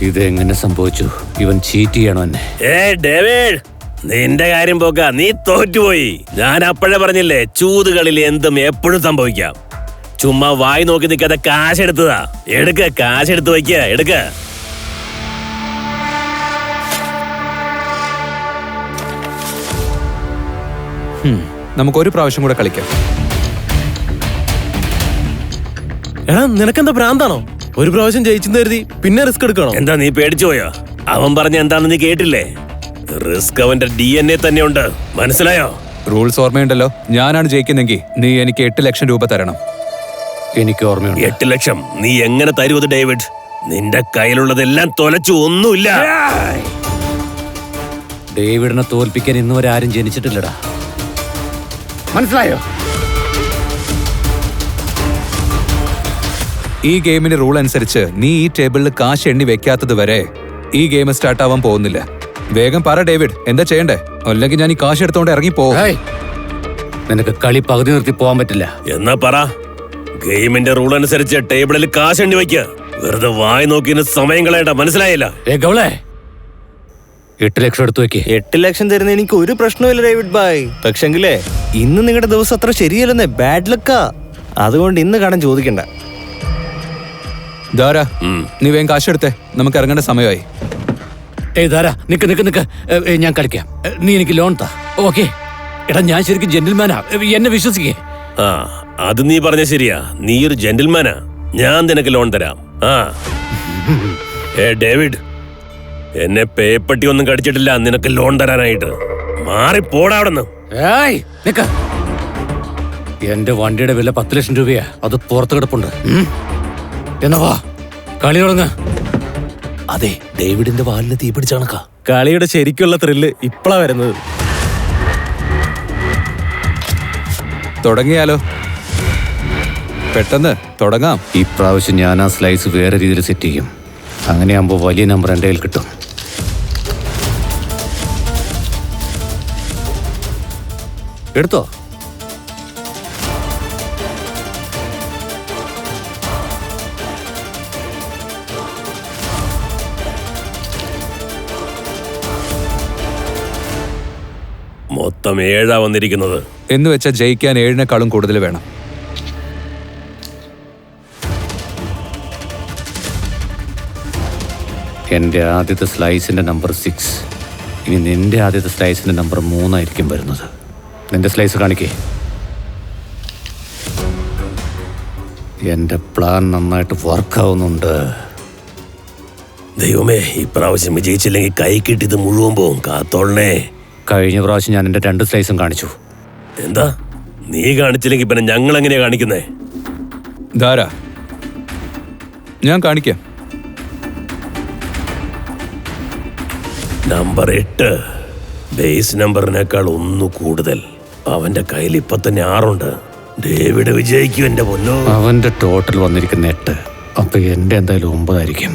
ഇതെങ്ങനെ സംഭവിച്ചു? ഇവൻ ചീറ്റ് ചെയ്യണോ എന്നെ? ഡേവിഡ്, നിന്റെ കാര്യം പോക്ക, നീ തോറ്റുപോയി. ഞാൻ അപ്പോഴേ പറഞ്ഞില്ലേ, ചൂതുകളിൽ എന്തും എപ്പോഴും സംഭവിക്കാം. ചുമ്മാ വായി നോക്കി നിൽക്കാതെ കാശ് എടുത്തതാ. കാശ് എടുത്ത് വയ്ക്ക, എടുക്ക. നമുക്കൊരു പ്രാവശ്യം കൂടെ കളിക്കാം. എടാ, നിനക്കെന്താ ഭ്രാന്താണോ? ഒരു പ്രാവശ്യം ജയിച്ചെന്ന് കരുതി പിന്നെ റിസ്ക് എടുക്കണോ? എന്താ നീ പേടിച്ചു പോയോ? അവൻ പറഞ്ഞ എന്താണെന്ന് നീ കേട്ടില്ലേ? റിസ്ക് അവന്റെ DNA തന്നെ ഉണ്ട്, മനസ്സിലായോ? റൂൾസ് ഓർമ്മയുണ്ടല്ലോ. ഞാനാണ് ജയിക്കുന്നെങ്കിൽ നീ എനിക്ക് 8 ലക്ഷം രൂപ തരണം. എനിക്ക് ഓർമ്മയുണ്ട്. 8 ലക്ഷം നീ എങ്ങനെ തരുവത് ഡേവിഡ്? നിന്റെ കയ്യിലുള്ളതെല്ലാം തൊലച്ചു, ഒന്നുമില്ല. ഡേവിഡിനെ തോൽപ്പിക്കാൻ ഇന്നുവരെ ആരും ജനിച്ചിട്ടില്ലടാ, മനസ്സിലായോ? ഈ ഗെയിമിന്റെ റൂൾ അനുസരിച്ച് നീ ഈ ടേബിളിൽ കാശ് എണ്ണി വെക്കാത്തത് വരെ ഈ ഗെയിം സ്റ്റാർട്ട് ആവാൻ പോകുന്നില്ല. വേഗം പറ ഡേവിഡ്, എന്താ ചെയ്യണ്ടേ? അല്ലെങ്കിൽ ഞാൻ ഈ കാശ് എടുത്തോണ്ട് ഇറങ്ങി പോകും. നിനക്ക് കളി പകുതി നിർത്തി പോകാൻ പറ്റില്ല. എന്നാ പറ, ഗെയിമിന്റെ റൂൾ അനുസരിച്ച് ടേബിളിൽ കാശ് എണ്ണി വയ്ക്ക. വെറുതെ വായി നോക്കി സമയം കളയണ്ട, മനസ്സിലായില്ല? 8 ലക്ഷം എടുത്തു വെക്ക്. 8 ലക്ഷം തരുന്ന എനിക്ക് ഒരു പ്രശ്നമില്ല ഡേവിഡ് ബായ്. പക്ഷെങ്കിലേ ഇന്ന് നിങ്ങളുടെ ദിവസം അത്ര ശരിയല്ലെന്നേ, ബാഡ് ലക്കാ. അതുകൊണ്ട് ഇന്ന് കടം ചോദിക്കണ്ട. ധാരാ, നീ വേഗം കാശ് എടുത്തേ, നമുക്ക് ഇറങ്ങേണ്ട സമയമായി. ധാരാ, നിക്ക്, ഞാൻ കളിക്കാം. നീ എനിക്ക് ലോൺ താ, ഓക്കെ? എടാ, ഞാൻ ശരിക്കും ജെന്റിൽമാനാ, എന്നെ വിശ്വസിക്കേ. ആ, അത് നീ പറഞ്ഞ ശരിയാ. നീ ഒരു ജെന്റിൽമാനാ. ഞാൻ നിനക്ക് ലോൺ തരാം. ഡേവിഡ്, എന്നെ പേപ്പട്ടി ഒന്നും കടിച്ചിട്ടില്ല നിനക്ക് ലോൺ തരാനായിട്ട്. മാറിപ്പോടാ അവിടെന്ന്. എന്റെ വണ്ടിയുടെ വില 10 ലക്ഷം രൂപയാ. അത് പുറത്ത് കിടപ്പുണ്ട്. എന്നാ വാ, കളി തുടങ്ങ. അതെ, ഡേവിഡിന്റെ വാലിന് തീ പിടിച്ച കണക്കാ. കളിയുടെ ശരിക്കുള്ള ത്രില്ല് ഇപ്പളാ വരുന്നത്. തുടങ്ങിയാലോ? പെട്ടെന്ന് തുടങ്ങാം. ഈ പ്രാവശ്യം ഞാൻ ആ സ്ലൈസ് വേറെ രീതിയിൽ സെറ്റ് ചെയ്യും. അങ്ങനെയാകുമ്പോൾ വലിയ നമ്പർ എൻ്റെ കയ്യിൽ കിട്ടും. എടുത്തോ. മൊത്തം 7 വന്നിരിക്കുന്നത്. എന്ന് വെച്ചാൽ ജയിക്കാൻ 7-നേക്കാളും കൂടുതൽ വേണം. എൻ്റെ ആദ്യത്തെ സ്ലൈസിൻ്റെ നമ്പർ 6. ഇനി നിന്റെ ആദ്യത്തെ സ്ലൈസിൻ്റെ നമ്പർ 3 ആയിരിക്കും വരുന്നത്. നിന്റെ സ്ലൈസ് കാണിക്കേ. എൻ്റെ പ്ലാൻ നന്നായിട്ട് വർക്കാവുന്നുണ്ട്. ദൈവമേ, ഇപ്രാവശ്യം വിജയിച്ചില്ലെങ്കിൽ കൈ കിട്ടിയത് മുഴുവൻ പോവും. കാത്തോളണേ. കഴിഞ്ഞ പ്രാവശ്യം ഞാൻ എൻ്റെ 2 സ്ലൈസും കാണിച്ചു. എന്താ നീ കാണിച്ചില്ലെങ്കിൽ പിന്നെ ഞങ്ങൾ എങ്ങനെയാ കാണിക്കുന്നേ? ധാരാ, ഞാൻ കാണിക്കാം. നമ്പർ 8 ബേസ് നമ്പറിനേക്കാൾ 1 കൂടുതൽ. അവന്റെ കയ്യിൽ ഇപ്പൊ തന്നെ 6 ഉണ്ട്. ഡേവിഡ് വിജയിക്കും എന്റെ പൊന്നോ. അവന്റെ ടോട്ടൽ വന്നിരിക്കുന്ന 8. അപ്പൊ എന്റെ എന്തായാലും 9 ആയിരിക്കും.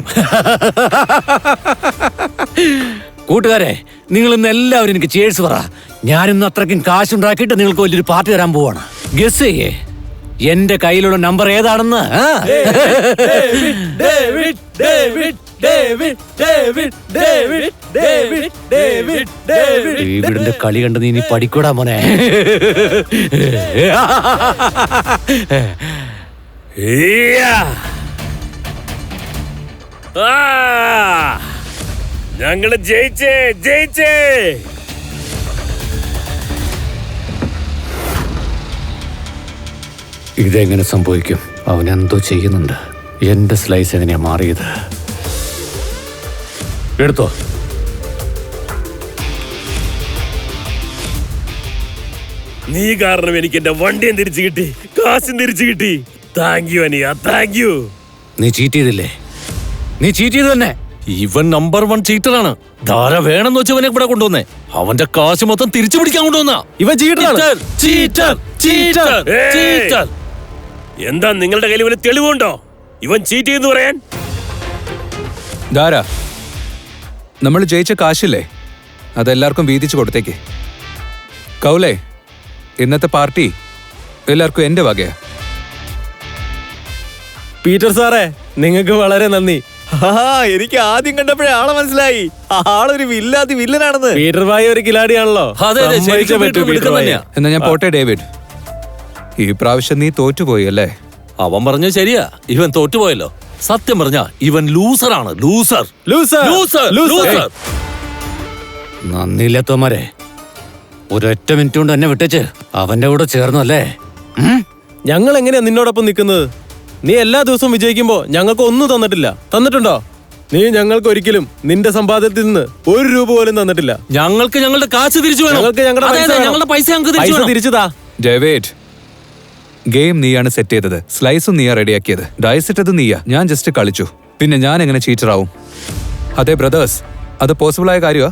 കൂട്ടുകാരെ, നിങ്ങൾ ഇന്ന് എല്ലാവരും എനിക്ക് ചേഴ്സ് പറ. ഞാനിന്ന് അത്രയ്ക്കും കാശുണ്ടാക്കിയിട്ട് നിങ്ങൾക്ക് വലിയൊരു പാർട്ടി തരാൻ പോവാണ്. ഗസ് ചെയ്യേ എന്റെ കയ്യിലുള്ള നമ്പർ ഏതാണെന്ന്. ഡേവിഡിന്റെ കളി കണ്ട് നീ ഇനി പഠിക്കൂടാ മോനെ. ഞങ്ങള് ജയിച്ചേ. ഇതെങ്ങനെ സംഭവിക്കും? അവൻ എന്തോ ചെയ്യുന്നുണ്ട്. എന്റെ സ്ലൈസ് എങ്ങനെയാ മാറിയത്? എടുത്തോ. നീ കാരണം എനിക്ക് എന്റെ വണ്ടിയും തിരിച്ചു കിട്ടി, കാശും തിരിച്ചു കിട്ടി. താങ്ക് യു അനിയ, താങ്ക് യു. നീ ചീറ്റ് ചെയ്തില്ലേ? നീ ചീറ്റ് ചെയ്ത് തന്നെ. ഇവൻ നമ്പർ 1 ചീറ്ററാണ്. ധാര വേണമെന്ന് വെച്ചവനെ ഇവിടെ കൊണ്ടുവന്നേ. അവന്റെ കാശ് മൊത്തം തിരിച്ചു പിടിക്കാൻ കൊണ്ടുവന്ന ഇവൻ ചീറ്റർ. എന്താ നിങ്ങളുടെ കയ്യിൽ ഇവന് തെളിവുണ്ടോ ഇവൻ ചീറ്റ് ചെയ്തെന്ന് പറയാൻ? ധാരാ, നമ്മൾ ജയിച്ച കാശില്ലേ, അതെല്ലാവർക്കും വീതിച്ചു കൊടുത്തേക്ക്. കൗലേ, ഇന്നത്തെ പാർട്ടി എല്ലാവർക്കും എന്റെ വകയാ. പീറ്റർ സാറേ, നിങ്ങൾക്ക് വളരെ നന്ദി. എനിക്ക് ആദ്യം കണ്ടപ്പോഴേ ആളെ മനസ്സിലായി. ആളൊരു വില്ലാതി വില്ലനാണെന്ന്. പീറ്റർ ഭായി ഒരു കിലാടിയാണല്ലോ. അതെ, അതെ, ശരിക്കും പീറ്റർ മിടുക്കൻ തന്നെയാ. എന്നാ ഞാൻ പോട്ടെ ഡേവിഡ്. ഈ പ്രാവശ്യം നീ തോറ്റുപോയി അല്ലേ? അവൻ പറഞ്ഞത് ശരിയാ, ഇവൻ തോറ്റുപോയല്ലോ. സത്യം പറഞ്ഞ ഇവൻ ലൂസറാണ്. ലൂസർ. നന്ദിയില്ലാത്തവന്മാരെ, ഒരൊറ്റ മിനിറ്റ് കൊണ്ട് എന്നെ വിട്ടേച്ച് അവന്റെ കൂടെ ചേർന്നു അല്ലേ? ഞങ്ങൾ എങ്ങനെയാ നിന്നോടൊപ്പം നിൽക്കുന്നത്? നീ എല്ലാ ദിവസവും വിജയിക്കുമ്പോ ഞങ്ങൾക്ക് ഒന്നും തന്നിട്ടുണ്ടോ? നീ ഞങ്ങൾക്ക് ഒരിക്കലും നിന്റെ സമ്പാദ്യത്തിൽ നിന്ന് 1 രൂപ പോലും തന്നിട്ടില്ല. ഞങ്ങൾക്ക് ഞങ്ങളുടെ കാശ് തിരിച്ചു വേണം. ഞങ്ങൾക്ക് ഞങ്ങളുടെ അതെ, പൈസ അതെ, വേണം. ഞങ്ങളുടെ പൈസ ഞങ്ങൾക്ക് തിരിച്ചു പൈസ വേണം. തിരിച്ചുതാ. ഡേവിഡ്, ഗെയിം നീയാണ് സെറ്റ് ചെയ്തത്. സ്ലൈസും നീയാ റെഡിയാക്കിയത്. ഡൈസ് ഇട്ടത് നീയാ. ഞാൻ ജസ്റ്റ് കളിച്ചു. പിന്നെ ഞാൻ എങ്ങനെ ചീറ്റർ ആവും? അതെ ബ്രദേഴ്സ്, അത് പോസിബിൾ ആയ കാര്യമാ?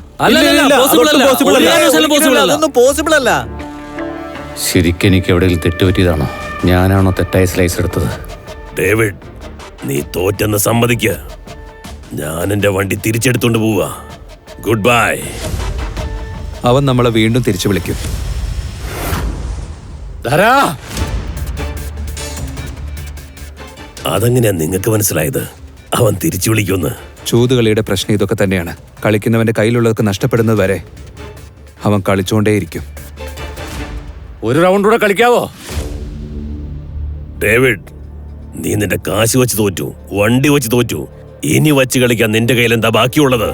അതൊന്നും പോസിബിൾ അല്ല. ശരിക്കും എനിക്ക് എവിടെയെങ്കിലും തെറ്റുപറ്റിയതാണോ? ഞാനാണോ തെറ്റായ സ്ലൈസ് എടുത്തത്? ഡേവിഡ്, നീ തോറ്റെന്ന് സമ്മതിക്ക. ഞാൻ എന്റെ വണ്ടി തിരിച്ചെടുത്തോണ്ട് പോവാ. Good bye. അവൻ നമ്മളെ വീണ്ടും തിരിച്ചു വിളിക്കും. അതെങ്ങനെയാ നിങ്ങൾക്ക് മനസ്സിലായത് അവൻ തിരിച്ചു വിളിക്കുമെന്ന്? ചൂതുകളിയുടെ പ്രശ്നം ഇതൊക്കെ തന്നെയാണ്. കളിക്കുന്നവന്റെ കയ്യിലുള്ളതൊക്കെ നഷ്ടപ്പെടുന്നത് വരെ അവൻ കളിച്ചുകൊണ്ടേയിരിക്കും. ഒരു റൗണ്ട് കൂടെ കളിക്കാവോ? ഡേവിഡ്, നീ നിന്റെ കാശ് വെച്ച് തോറ്റു, വണ്ടി വെച്ച് തോറ്റു. ഇനി വച്ച് കളിക്കാൻ നിന്റെ കയ്യിൽ എന്താ ബാക്കിയുള്ളത്?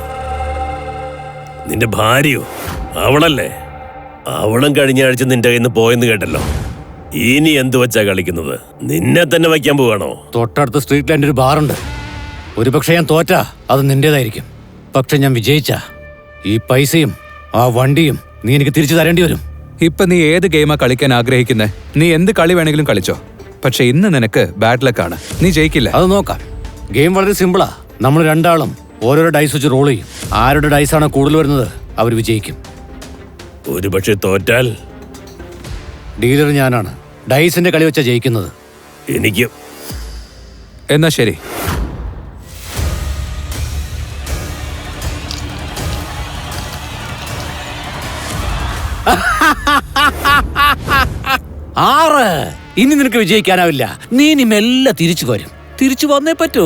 നിന്റെ ഭാര്യയോ? അവളല്ലേ? അവളും കഴിഞ്ഞ ആഴ്ച നിന്റെ കയ്യിൽ നിന്ന് പോയെന്ന് കേട്ടല്ലോ. ഇനി എന്ത് വെച്ചാ കളിക്കുന്നത്? നിന്നെ തന്നെ വയ്ക്കാൻ പോവാണോ? തൊട്ടടുത്ത സ്ട്രീറ്റിൽ എൻ്റെ ഒരു ബാറുണ്ട്. ഒരു പക്ഷെ ഞാൻ തോറ്റാ അത് നിന്റേതായിരിക്കും. പക്ഷെ ഞാൻ വിജയിച്ച ഈ പൈസയും ആ വണ്ടിയും നീ എനിക്ക് തിരിച്ചു തരേണ്ടി വരും. ഇപ്പൊ നീ ഏത് ഗെയിമാ കളിക്കാൻ ആഗ്രഹിക്കുന്നേ? നീ എന്ത് കളി വേണമെങ്കിലും കളിച്ചോ. പക്ഷെ ഇന്ന് നിനക്ക് ബാഡ് ലക്ക് ആണ്. നീ ജയിക്കില്ല. അത് നോക്കാം. ഗെയിം വളരെ സിമ്പിളാ. നമ്മൾ രണ്ടാളും ഓരോരോ ഡൈസ് വെച്ച് റോൾ ചെയ്യും. ആരുടെ ഡൈസാണ് കൂടുതൽ വരുന്നത് അവർ വിജയിക്കും. ഒരു പക്ഷെ തോറ്റാൽ ഡീലർ ഞാനാണ്. ഡൈസിന്റെ കളി വെച്ചാ ജയിക്കുന്നത്. എനിക്ക് എന്നാ ശരി. ആറ്. ഇനി നിനക്ക് വിജയിക്കാനാവില്ല. നീ ഇനി മെല്ലെ തിരിച്ചു വരും. തിരിച്ചു വന്നേ പറ്റൂ.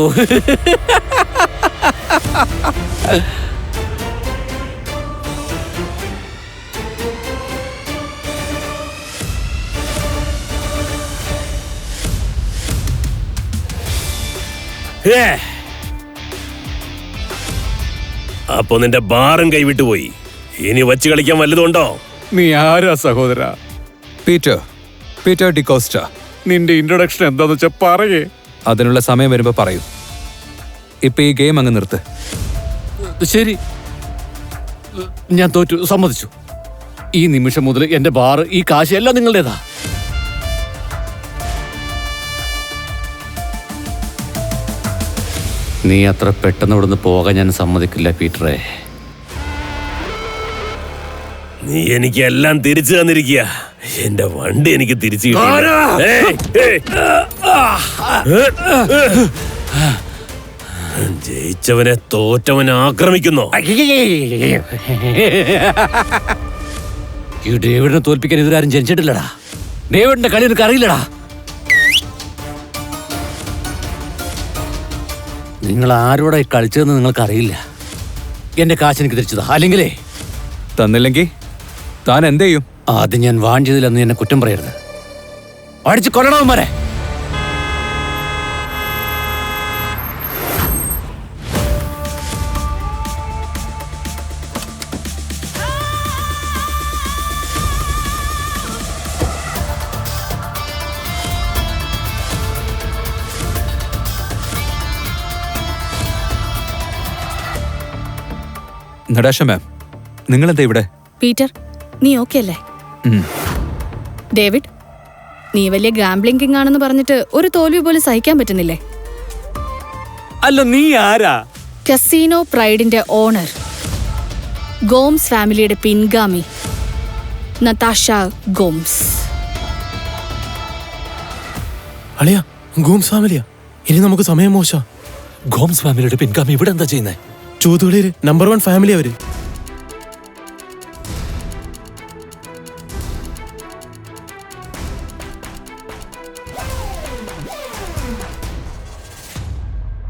അപ്പൊ നിന്റെ ബാറും കൈവിട്ടു പോയി. ഇനി വച്ച് കളിക്കാൻ വല്ലതുണ്ടോ? നീ ആരാ സഹോദര? പീറ്റർ ഡിക്കോസ്റ്റ. നിന്റെ ഇൻട്രൊഡക്ഷൻ എന്താന്ന് വെച്ചാ പറയേ. അതിനുള്ള സമയം വരുമ്പോ പറയൂ. ഇപ്പൊ ഈ ഗെയിം അങ്ങ് നിർത്ത്. ശരി, ഞാൻ തോറ്റു, സമ്മതിച്ചു. ഈ നിമിഷം മുതൽ എന്റെ ബാർ, ഈ കാശ് എല്ലാം നിങ്ങളുടേതാ. നീ അത്ര പെട്ടെന്ന് ഇവിടുന്ന് പോകാൻ ഞാൻ സമ്മതിക്കില്ല പീറ്ററെ. നീ എനിക്ക് എല്ലാം തിരിച്ചു തന്നിരിക്കുക. എന്റെ വണ്ടി എനിക്ക് തിരിച്ചു ജയിച്ചവനെ തോറ്റവനെ ആക്രമിക്കുന്നു. ഈ ഡേവിഡിനെ തോൽപ്പിക്കാൻ ഇതുവരാരും ജനിച്ചിട്ടില്ലടാ. ഡേവിഡിന്റെ കളി നിനക്ക് അറിയില്ലടാ. നിങ്ങൾ ആരോടെ കളിച്ചതെന്ന് നിങ്ങൾക്ക് അറിയില്ല. എന്റെ കാശ് എനിക്ക് തിരിച്ചതാ. അല്ലെങ്കിലേ തന്നില്ലെങ്കിൽ താൻ എന്ത് ചെയ്യും? ആദ്യം ഞാൻ വാൺ ചെയ്തില്ലെന്ന് എന്നെ കുറ്റം പറയരുത്. അടിച്ച് കൊല്ലണവന്മാരെ. നടാശ മാം, നിങ്ങളെന്താ ഇവിടെ? പീറ്റർ, നീ ഓക്കെ അല്ലേ? ഡേവിഡ്, നീ വലിയ ഗാംബ്ലിംഗ് കിങ് ആണെന്ന് പറഞ്ഞിട്ട് ഒരു തോൽവി പോലും സഹിക്കാൻ പറ്റുന്നില്ലേ? അല്ല, നീ ആരാ? കസീനോ പ്രൈഡിന്റെ ഓണർ, ഗോംസ് ഫാമിലിയുടെ പിൻഗാമി നതാഷ ഗോംസ്. അളിയാ, ഗോംസ് ഫാമിലിയാ. ഇനി നമുക്ക് സമയം മോശം. ഗോംസ് ഫാമിലിയുടെ പിൻഗാമി ഇവിടെ എന്താ ചെയ്യുന്നേ? ചൂതുകളിയിൽ നമ്പർ 1 ഫാമിലി അവര്.